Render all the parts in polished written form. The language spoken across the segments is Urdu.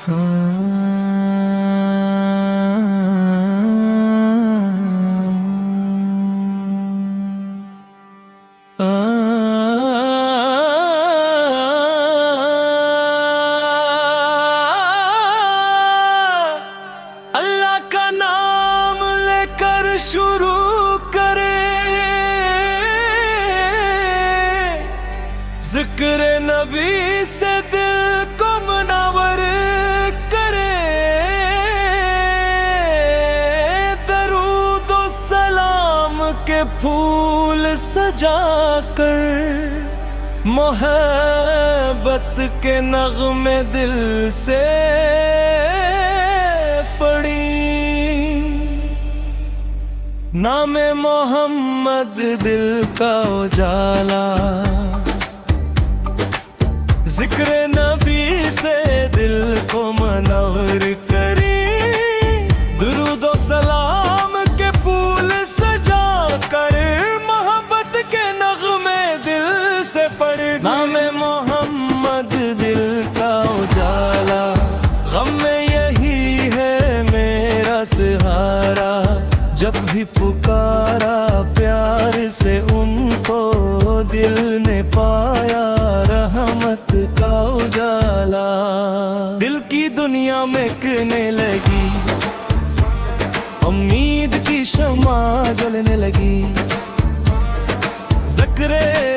اللہ کا نام لے کر شروع کرے، ذکر نبی سے دل کو منور کرے، درود و سلام کے پھول سجا کر محبت کے نغمے دل سے پڑھی، نام محمد دل کا اجالا، ذکر نبی سے دل کو منور کری، درود و سلام کے پھول سجا کر محبت کے نغمے دل سے پڑھ، نام محمد دل کا اجالا، غم میں یہی ہے میرا سہارا، جب بھی پکارا پیار سے ان کو دل نے پایا رحمت کا اجالا، دل کی دنیا مہکنے لگی، امید کی شمع جلنے لگی، ذکر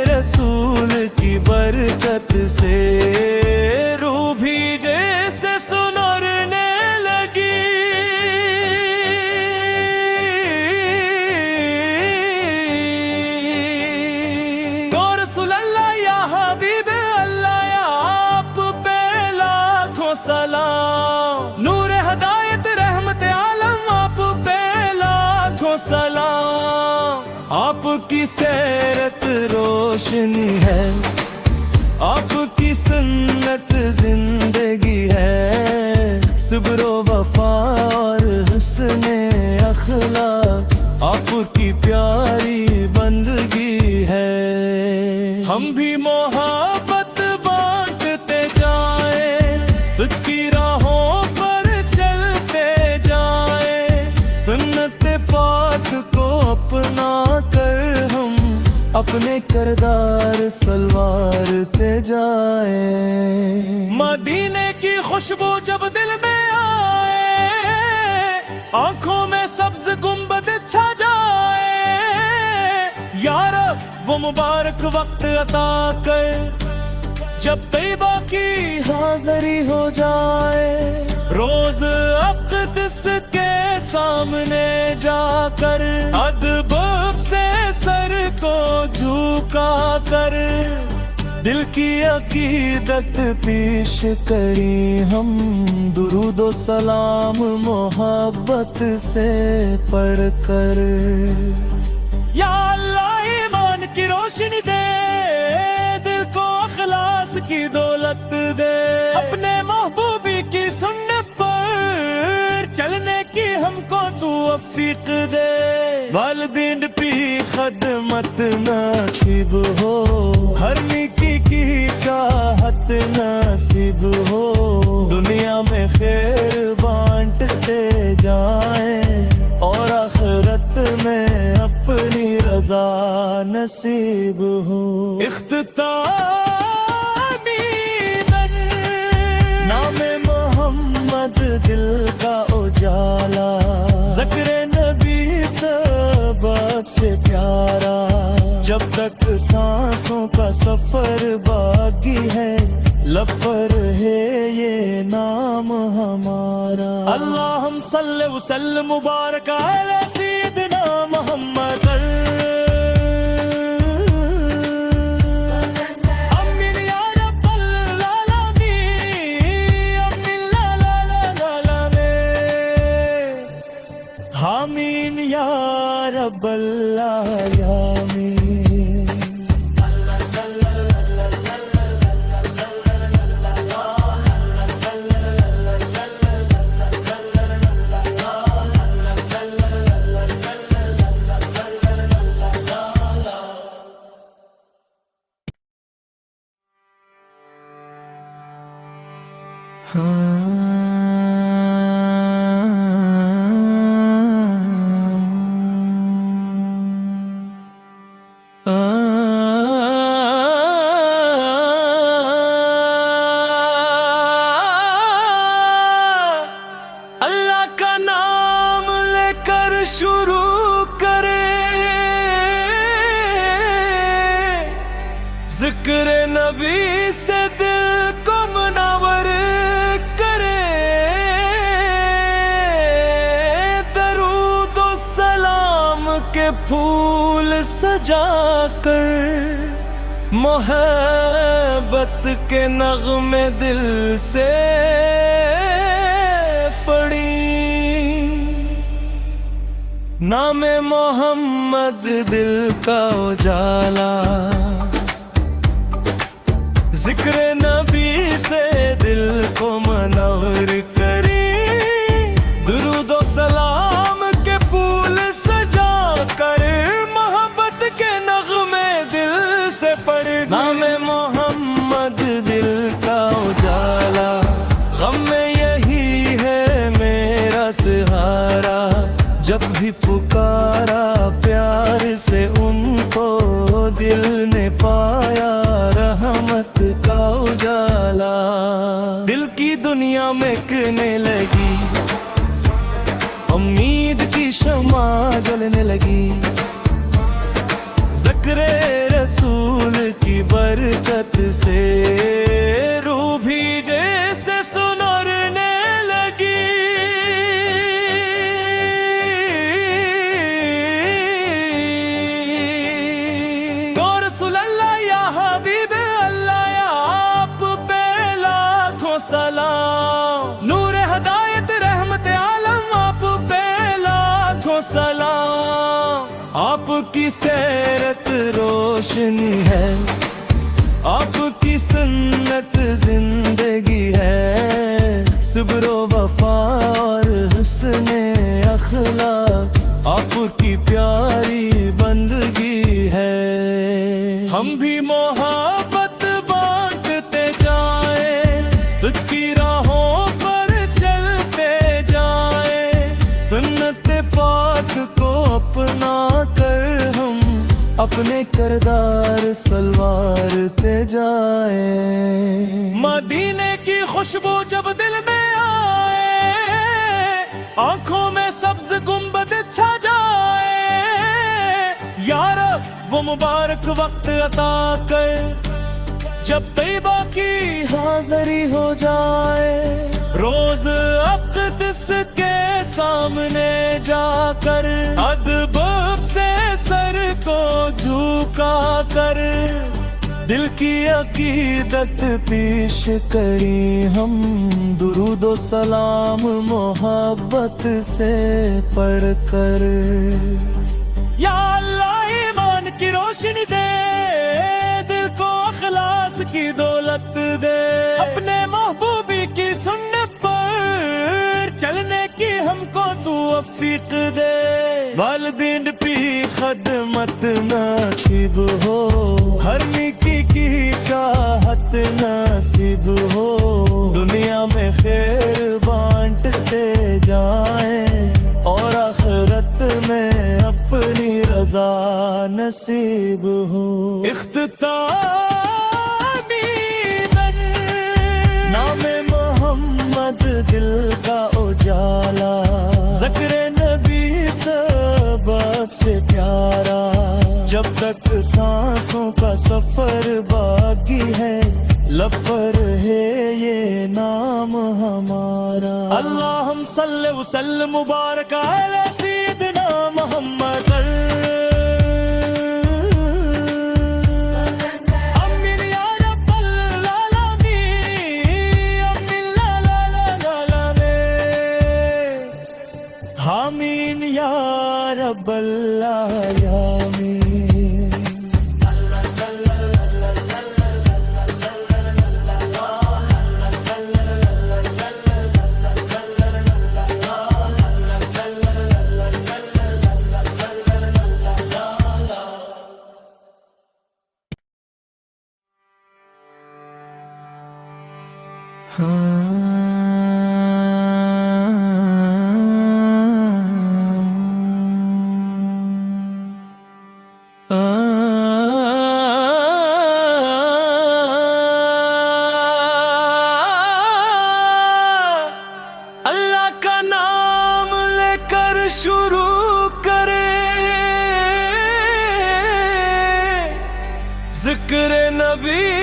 رسول کی برکت سے روح بھی جیسے سنرنے لگی، تو رسول اللہ یا حبیب اللہ یا آپ پہ لاکھوں سلام، نور ہدایت رحمت عالم آپ پہ لاکھوں سلام، آپ کی سیرت روشنی ہے، آپ کی سنت زندگی ہے، صبر و وفا اور حسن اخلاق آپ کی پیاری بندگی ہے، ہم بھی محبت بانٹتے جائیں، سچ کی راہوں پر چلتے جائیں، سنت پاک کو اپنا کر ہم اپنے کردار سلوارتے جائیں، مدینے کی خوشبو جب دل میں آئے، آنکھوں میں سبز گنبد چھا جائے، یا رب وہ مبارک وقت عطا کر جب طیبہ کی حاضری ہو جائے، روز اقدس کے سامنے جا کر ادب سے سر کو جھکا کر دل کی عقیدت پیش کری ہم، درود و سلام محبت سے پڑھ کر، یا اللہ ایمان کی روشنی دے، دل کو اخلاص کی دولت دے، اپنے محبوبی کی سنت پر چلنے کی ہم کو توفیق دے، والدین کی خدمت نصیب ہو، ہر نیکی کی چاہت نصیب ہو، دنیا میں خیر بانٹتے جائیں اور آخرت میں اپنی رضا نصیب ہو، اختتامی در نام محمد دل کا اجالا، ذکر نبی سبب سے پیارا، جب تک سانسوں کا سفر باقی ہے لب پر ہے یہ نام ہمارا، اللہم صلی وسلم مبارک علی سیدنا محمد، آمین یا رب العالمین، ہاں ذکر نبی سے دل کو منور کرے، درود و سلام کے پھول سجا کر، محبت کے نغمے دل سے پڑھی، نام محمد دل کا اجالا، ذکر نبی سے دل کو منور کرے، درود و سلام کے پھول سجا کر، محبت کے نغمے دل سے پڑھ، نام محمد دل کا اجالا، غم میں یہی ہے میرا سہارا، جب بھی پکارا پیار سے ان کو، دل نے پایا رحمت کا اجالا، دل کی دنیا میں کہنے لگی، امید کی شمع جلنے لگی، ذکر رسول کی برکت سے روح بھی جیسے سنرنے لگی، تو رسول اللہ یا حبیب اللہ یا آپ پہ لاکھوں سلام، نور ہدایت رحمت عالم آپ پہ لاکھوں سلام، آپ کی سیرت روشنی ہے، آپ کی سنت زندگی ہے، صبر و وفا اور حسن اخلاق آپ کی پیاری بندگی ہے، ہم بھی محبت بانٹتے جائیں، سچ کی راہوں پر چلتے جائیں، سنت پاک کو اپنا کر ہم اپنے کردار سلوارتے جائیں، مدینے کی خوشبو جب دل میں آئے، آنکھوں میں سبز گنبد چھا جائے، یا رب وہ مبارک وقت عطا کر، جب طیبہ کی حاضری ہو جائے، روز اقدس کے سامنے جا کر، ادب سے سر کو جھکا کر، دل کی عقیدت پیش کری ہم، درود و سلام محبت سے پڑھ کر، یا اللہ ایمان کی روشنی دے، دل کو اخلاص کی دولت دے، اپنے محبوبی کی سنت پر چلنے کی ہم کو توفیق دے، والدین کی خدمت نصیب ہو، ہر نیکی کی چاہت نصیب ہو، دنیا میں خیر بانٹتے جائیں، اور آخرت میں اپنی رضا نصیب ہو، اختتامی در نام محمد دل کا اجالا، ذکر نبی سبب سے پیارا، جب تک سانسوں کا سفر باقی ہے، لب پر ہے یہ نام ہمارا، اللہم صلی وسلم مبارک علی سیدنا محمد، امین یا رب العالمین، امین لا لا لا لا لا آمین یا رب العالمین۔ اللہ کا نام لے کر شروع کرے، ذکر نبی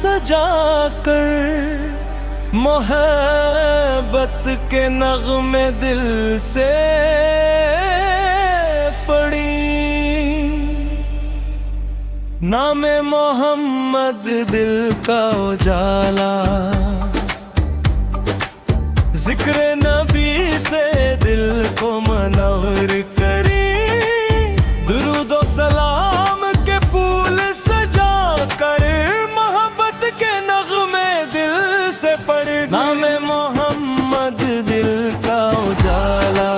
سجا کر محبت کے نغمے دل سے پڑھی، نام محمد دل کا اجالا، ذکر نبی سے دل کو منور کری، درود و سلام کے پھول سجا کر محبت کے نغمے دل سے پڑھ، نام محمد دل کا اجالا،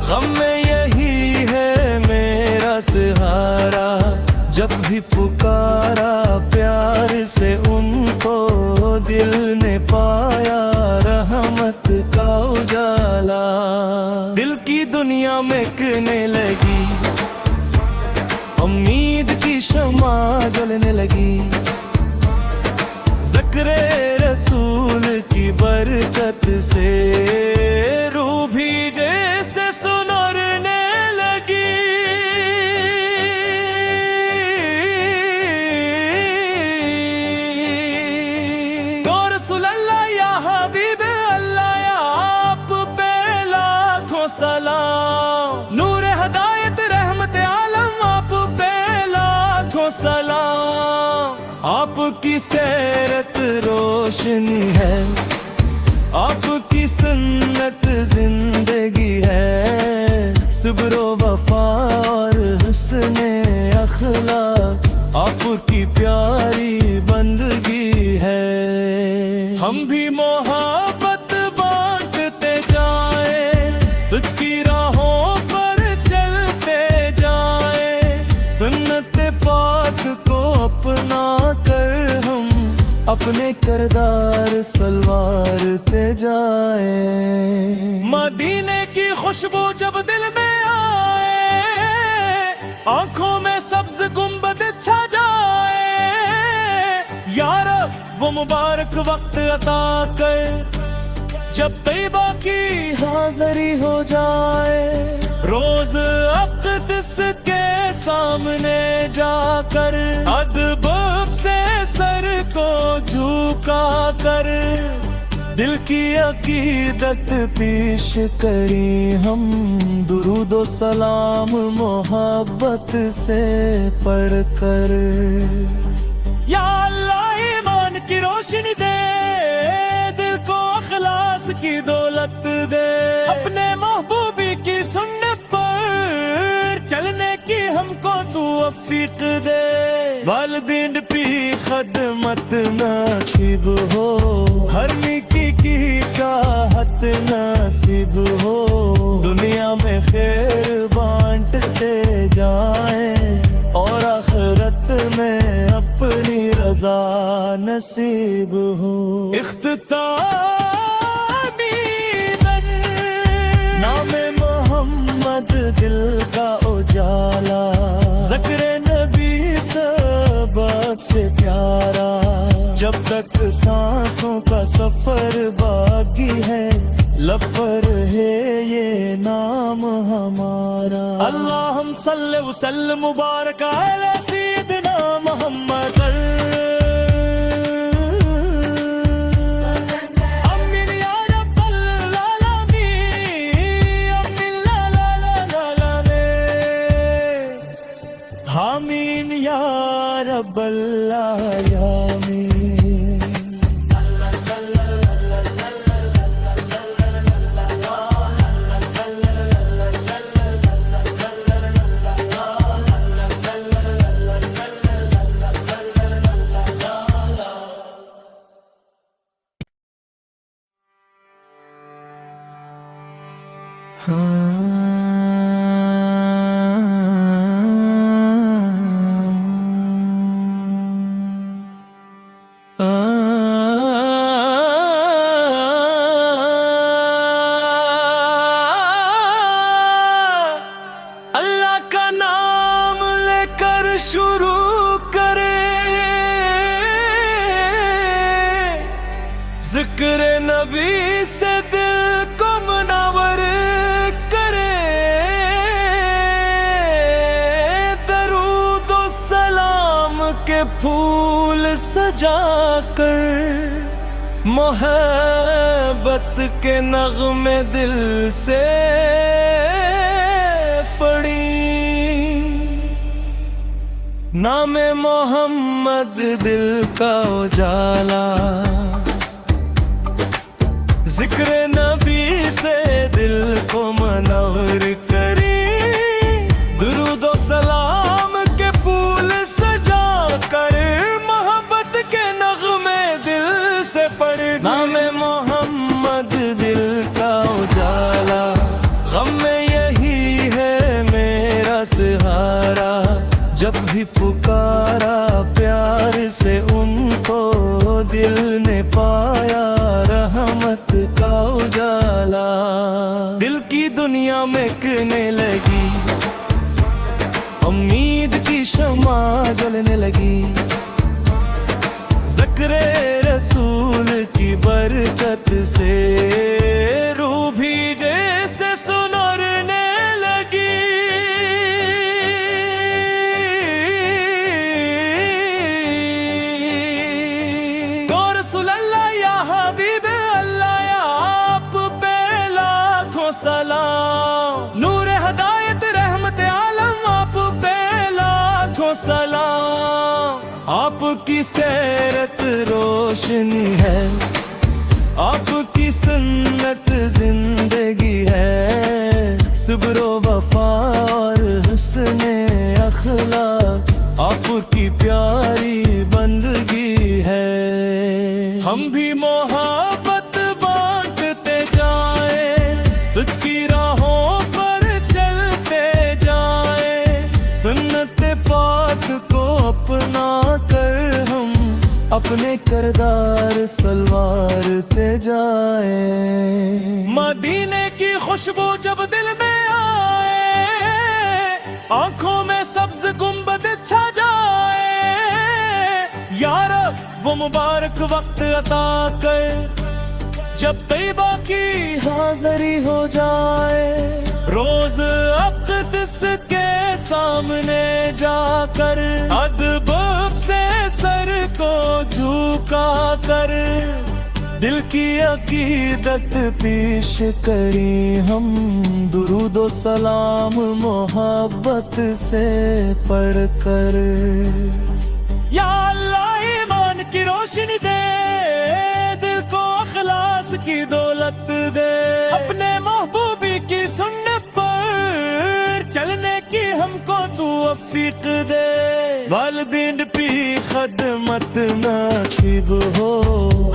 غم میں یہی ہے میرا سہارا، جب بھی پکارا پیار سے ان کو دل نے پایا رحمت کا اجالا، دل کی دنیا مہکنے لگی، امید کی شمع جلنے لگی، ذکر رسول کی برکت سے روح بھی جیسے سنرنے لگی، تو رسول اللہ یا حبیب اللہ یا آپ پہ لاکھوں سلام، نور ہدایت رحمت عالم آپ پہ لاکھوں سلام، آپ کی سیرت روشنی ہے، آپ کی سنت زندگی ہے، صبر و وفا اور حسن اخلاق آپ کی پیاری بندگی ہے، ہم بھی محبت بانٹتے جائیں، سچ کی راہوں پر چلتے جائیں، سنت پاک کو اپنا کر ہم اپنے کردار سلوارتے جائیں، مدینے کی خوشبو جب دل میں آئے، آنکھوں میں سبز گنبد چھا جائے، یا رب وہ مبارک وقت عطا کر جب طیبہ کی حاضری ہو جائے، روز اقدس کے سامنے جا کر ادب سے سر کو جھکا کر دل کی عقیدت پیش کری ہم، درود و سلام محبت سے پڑھ کر، یا اللہ ایمان کی روشنی دے، دل کو اخلاص کی دولت دے، اپنے محبوبی کی سنت پر چلنے کی ہم کو توفیق دے، والدین کی خدمت نصیب ہو، ہر نیکی کی چاہت نصیب ہو، دنیا میں خیر بانٹتے جائیں اور آخرت میں اپنی رضا نصیب ہو، اختتامی دن نام محمد دل کا اجالا، ذکر نبی سبب سے پیارا، جب تک سانسوں کا سفر باقی ہے لب پر ہے یہ نام ہمارا، اللہم صلی وسلم مبارک علی سیدنا محمد، امین یا رب العالمین، امین لا لا لا لا لا، آمین یا رب العالمین۔ اللہ کا نام لے کر شروع کرے، ذکر نبی سے دل کو منور کرے، درود و سلام کے پھول پھول سجا کر محبت کے نغمے دل سے پڑھی، نام محمد دل کا اجالا، ذکر نبی سے دل کو منور کری، درود و سلام کے پھول سجا کر محبت کے نغمے دل سے پڑھ، نام محمد دل کا اجالا، غم میں یہی ہے میرا سہارا، جب بھی پکارا پیار سے ان کو دل نے پایا رحمت کا اجالا، دل کی دنیا مہکنے لگی، امید کی شمع جلنے لگی، ذکر رسول کی برکت سے روح بھی جیسے سنرنے لگی، تو رسول اللہ یا حبیب اللہ یا آپ پہ لاکھوں سلام، نور ہدایت رحمت عالم آپ پہ لاکھوں سلام، آپ کی سیرت روشنی ہے، آپ کی سنت زندگی ہے، صبر و وفا اور حسن اخلاق آپ کی پیاری بندگی ہے، ہم بھی محبت بانٹتے جائیں، سچ کی راہوں پر چلتے جائیں، سنت پاک کو اپنا کر ہم اپنے کردار سلوارتے جائیں، مدینے کی خوشبو جب دل میں آئے، آنکھوں میں سبز گنبد چھا جائے، یا رب وہ مبارک وقت عطا کر جب طیبہ کی حاضری ہو جائے، روز اقدس کے سامنے جا کر ادب سے سر کو جھکا کر دل کی عقیدت پیش کری ہم، درود و سلام محبت سے پڑھ کر، یا اللہ ایمان کی روشنی دے، دل کو اخلاص کی دولت دے، اپنے محبوبی کی سنت پر چلنے کی ہم کو توفیق دے، والدین کی خدمت نصیب ہو،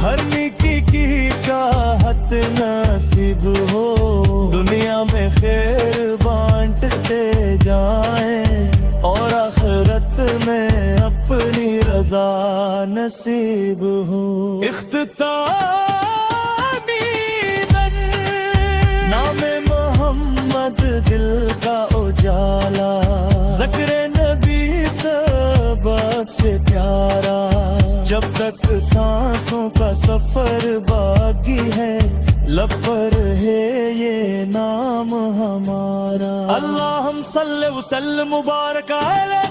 ہر نیکی کی چاہت نصیب ہو، دنیا میں خیر بانٹتے جائیں اور آخرت میں اپنی رضا نصیب ہو، نام محمد دل کا اجالا، ذکر نبی سبب سے پیارا، جب تک سانسوں کا سفر باقی ہے لب پر ہے یہ نام ہمارا، اللہم صلی وسلم مبارک علیہ